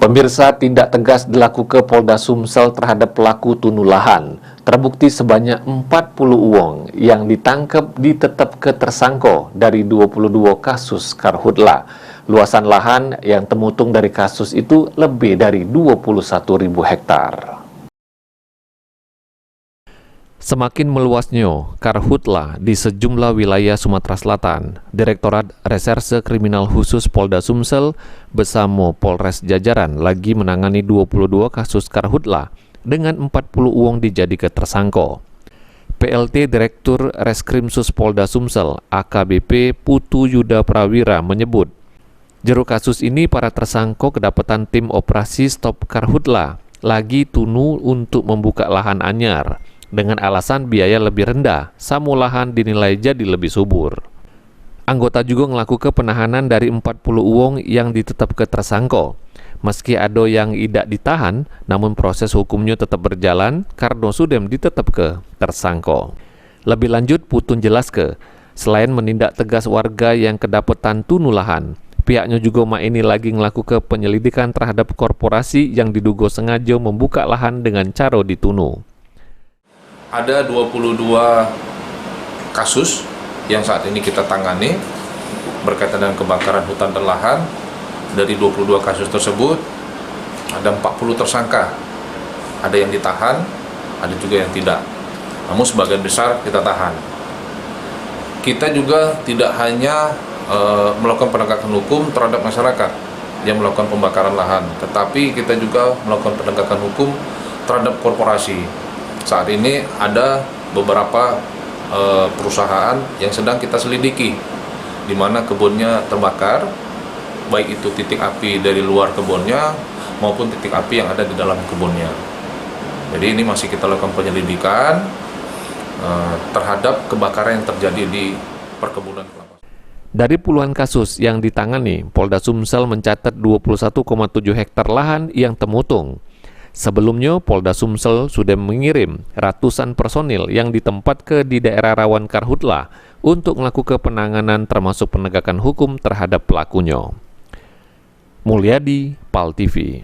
Pemirsa, tindak tegas dilakukan Polda Sumsel terhadap pelaku tunu lahan. Terbukti sebanyak 40 uang yang ditangkap ditetapkan tersangka dari 22 kasus karhutla. Luasan lahan yang temutung dari kasus itu lebih dari 21.000 hektar. Semakin meluasnya karhutla di sejumlah wilayah Sumatera Selatan, Direktorat Reserse Kriminal Khusus Polda Sumsel bersama Polres Jajaran lagi menangani 22 kasus karhutla dengan 40 uang dijadikan tersangka. PLT Direktur Reskrimsus Polda Sumsel AKBP Putu Yuda Prawira menyebut, jero kasus ini para tersangka kedapatan tim operasi stop karhutla lagi tunu untuk membuka lahan anyar dengan alasan biaya lebih rendah, samu lahan dinilai jadi lebih subur. Anggota juga melakukan penahanan dari 40 uang yang ditetapkan tersangka. Meski ada yang tidak ditahan, namun proses hukumnya tetap berjalan karena sudah ditetapkan tersangka. Lebih lanjut, Putun jelas selain menindak tegas warga yang kedapatan tunu lahan, pihaknya juga ini lagi melakukan penyelidikan terhadap korporasi yang diduga sengaja membuka lahan dengan cara ditunu. Ada 22 kasus yang saat ini kita tangani berkaitan dengan kebakaran hutan dan lahan. Dari 22 kasus tersebut, ada 40 tersangka. Ada yang ditahan, ada juga yang tidak. Namun sebagian besar kita tahan. Kita juga tidak hanya melakukan penegakan hukum terhadap masyarakat yang melakukan pembakaran lahan, tetapi kita juga melakukan penegakan hukum terhadap korporasi. Saat ini ada beberapa perusahaan yang sedang kita selidiki, di mana kebunnya terbakar, baik itu titik api dari luar kebunnya maupun titik api yang ada di dalam kebunnya. Jadi ini masih kita lakukan penyelidikan terhadap kebakaran yang terjadi di perkebunan kelapa. Dari puluhan kasus yang ditangani, Polda Sumsel mencatat 21,7 hektar lahan yang temutung. Sebelumnya, Polda Sumsel sudah mengirim ratusan personil yang ditempatkan di daerah rawan karhutla untuk melakukan penanganan termasuk penegakan hukum terhadap pelakunya. Mulyadi, PAL TV.